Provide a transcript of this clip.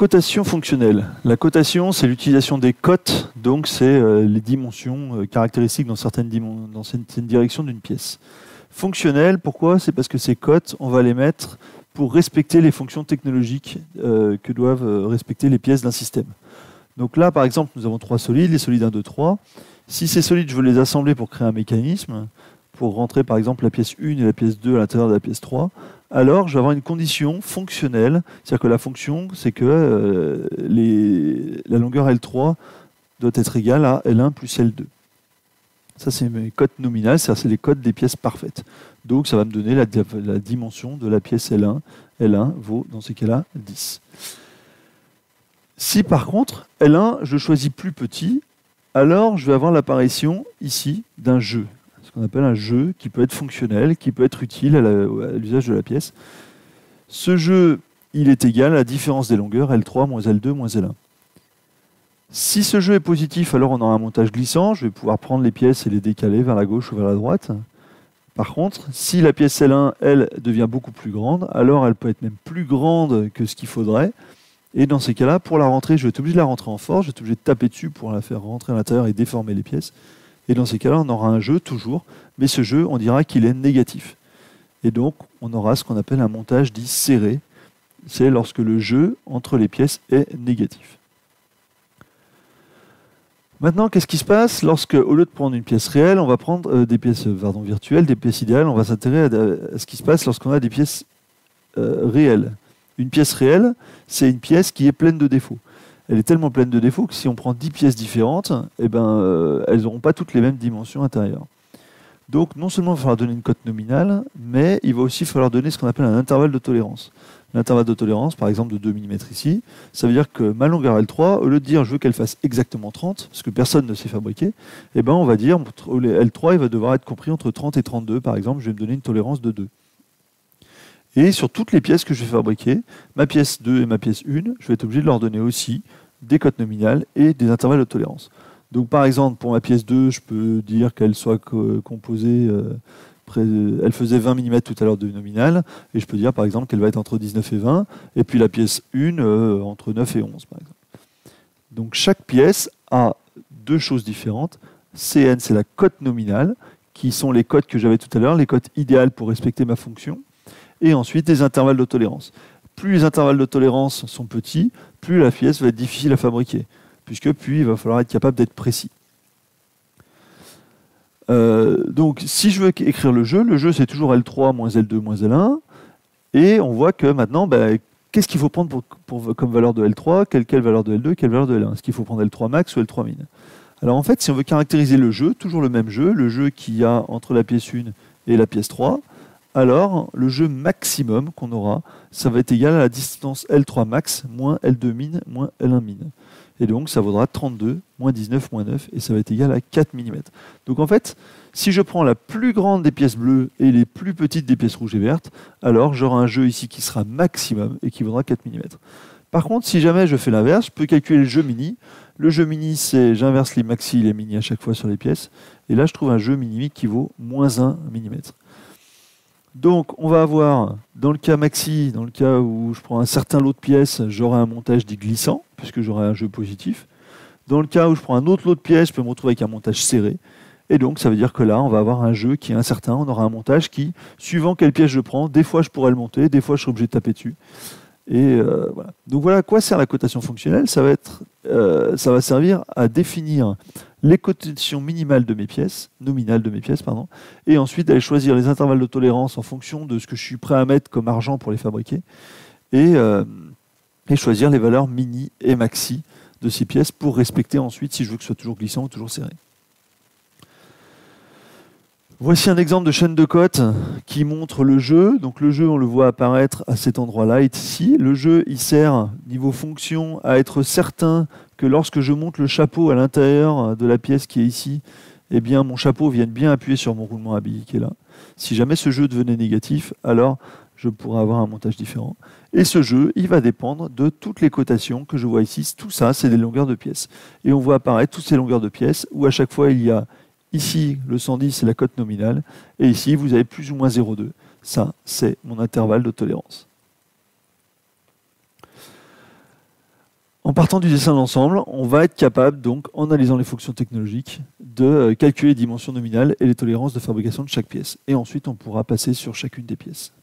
cotation fonctionnelle. La cotation, c'est l'utilisation des cotes, donc c'est les dimensions caractéristiques dans certaines directions d'une pièce. Fonctionnelle, pourquoi? C'est parce que ces cotes, on va les mettre pour respecter les fonctions technologiques que doivent respecter les pièces d'un système. Donc là, par exemple, nous avons 3 solides, les solides 1, 2, 3. Si ces solides, je veux les assembler pour créer un mécanisme, pour rentrer par exemple la pièce 1 et la pièce 2 à l'intérieur de la pièce 3, alors je vais avoir une condition fonctionnelle, c'est-à-dire que la fonction, c'est que la longueur L3 doit être égale à L1 plus L2. Ça, c'est mes cotes nominales, c'est les cotes des pièces parfaites. Donc ça va me donner la dimension de la pièce L1. L1 vaut, dans ces cas-là, 10. Si par contre, L1, je choisis plus petit, alors je vais avoir l'apparition ici d'un jeu. Ce qu'on appelle un jeu qui peut être fonctionnel, qui peut être utile à l'usage de la pièce. Ce jeu, il est égal à la différence des longueurs L3 moins L2 moins L1. Si ce jeu est positif, alors on aura un montage glissant. Je vais pouvoir prendre les pièces et les décaler vers la gauche ou vers la droite. Par contre, si la pièce L1, elle, devient beaucoup plus grande, alors elle peut être même plus grande que ce qu'il faudrait. Et dans ces cas-là, pour la rentrer, je vais être obligé de la rentrer en force, je vais être obligé de taper dessus pour la faire rentrer à l'intérieur et déformer les pièces. Et dans ces cas-là, on aura un jeu toujours, mais ce jeu, on dira qu'il est négatif. Et donc, on aura ce qu'on appelle un montage dit serré. C'est lorsque le jeu entre les pièces est négatif. Maintenant, qu'est-ce qui se passe lorsque, au lieu de prendre une pièce réelle, on va prendre des pièces virtuelles, des pièces idéales? On va s'intéresser à ce qui se passe lorsqu'on a des pièces réelles. Une pièce réelle, c'est une pièce qui est pleine de défauts. Elle est tellement pleine de défauts que si on prend 10 pièces différentes, elles n'auront pas toutes les mêmes dimensions intérieures. Donc, non seulement il va falloir donner une cote nominale, mais il va aussi falloir donner ce qu'on appelle un intervalle de tolérance. L'intervalle de tolérance, par exemple de 2 mm ici, ça veut dire que ma longueur L3, au lieu de dire je veux qu'elle fasse exactement 30, parce que personne ne sait fabriquer, on va dire L3 il va devoir être compris entre 30 et 32, par exemple, je vais me donner une tolérance de 2. Et sur toutes les pièces que je vais fabriquer, ma pièce 2 et ma pièce 1, je vais être obligé de leur donner aussi des cotes nominales et des intervalles de tolérance. Donc par exemple, pour ma pièce 2, je peux dire qu'elle soit composée, elle faisait 20 mm tout à l'heure de nominale, et je peux dire par exemple qu'elle va être entre 19 et 20, et puis la pièce 1 entre 9 et 11 par exemple. Donc chaque pièce a deux choses différentes. Cn, c'est la cote nominale, qui sont les cotes que j'avais tout à l'heure, les cotes idéales pour respecter ma fonction, et ensuite des intervalles de tolérance. Plus les intervalles de tolérance sont petits, plus la pièce va être difficile à fabriquer, puisque puis il va falloir être capable d'être précis. Donc si je veux écrire le jeu c'est toujours L3 moins L2 moins L1, et on voit que maintenant, qu'est-ce qu'il faut prendre comme valeur de L3, quelle valeur de L2, quelle valeur de L1? Est-ce qu'il faut prendre L3 max ou L3 min? Alors en fait, si on veut caractériser le jeu, toujours le même jeu, le jeu qu'il y a entre la pièce 1 et la pièce 3, alors le jeu maximum qu'on aura, ça va être égal à la distance L3 max moins L2 min moins L1 min. Et donc ça vaudra 32 moins 19 moins 9, et ça va être égal à 4 mm. Donc en fait, si je prends la plus grande des pièces bleues et les plus petites des pièces rouges et vertes, alors j'aurai un jeu ici qui sera maximum et qui vaudra 4 mm. Par contre, si jamais je fais l'inverse, je peux calculer le jeu mini. Le jeu mini, c'est j'inverse les maxi et les mini à chaque fois sur les pièces. Et là, je trouve un jeu minimique qui vaut moins 1 mm. Donc, on va avoir, dans le cas maxi, dans le cas où je prends un certain lot de pièces, j'aurai un montage dit glissant, puisque j'aurai un jeu positif. Dans le cas où je prends un autre lot de pièces, je peux me retrouver avec un montage serré. Et donc, ça veut dire que là, on va avoir un jeu qui est incertain. On aura un montage qui, suivant quelle pièce je prends, des fois je pourrais le monter, des fois je serai obligé de taper dessus. Et voilà. Donc voilà à quoi sert la cotation fonctionnelle. Ça va servir à définir les cotations minimales de mes pièces, nominales de mes pièces, pardon, et ensuite d'aller choisir les intervalles de tolérance en fonction de ce que je suis prêt à mettre comme argent pour les fabriquer, et choisir les valeurs mini et maxi de ces pièces pour respecter ensuite si je veux que ce soit toujours glissant ou toujours serré. Voici un exemple de chaîne de cotes qui montre le jeu. Donc le jeu, on le voit apparaître à cet endroit-là, ici. Le jeu, il sert, niveau fonction, à être certain que lorsque je monte le chapeau à l'intérieur de la pièce qui est ici, eh bien, mon chapeau vienne bien appuyer sur mon roulement à billes qui est là. Si jamais ce jeu devenait négatif, alors je pourrais avoir un montage différent. Et ce jeu, il va dépendre de toutes les cotations que je vois ici. Tout ça, c'est des longueurs de pièces. Et on voit apparaître toutes ces longueurs de pièces où à chaque fois, il y a ici, le 110, c'est la cote nominale. Et ici, vous avez plus ou moins 0,2. Ça, c'est mon intervalle de tolérance. En partant du dessin d'ensemble, on va être capable, donc, en analysant les fonctions technologiques, de calculer les dimensions nominales et les tolérances de fabrication de chaque pièce. Et ensuite, on pourra passer sur chacune des pièces.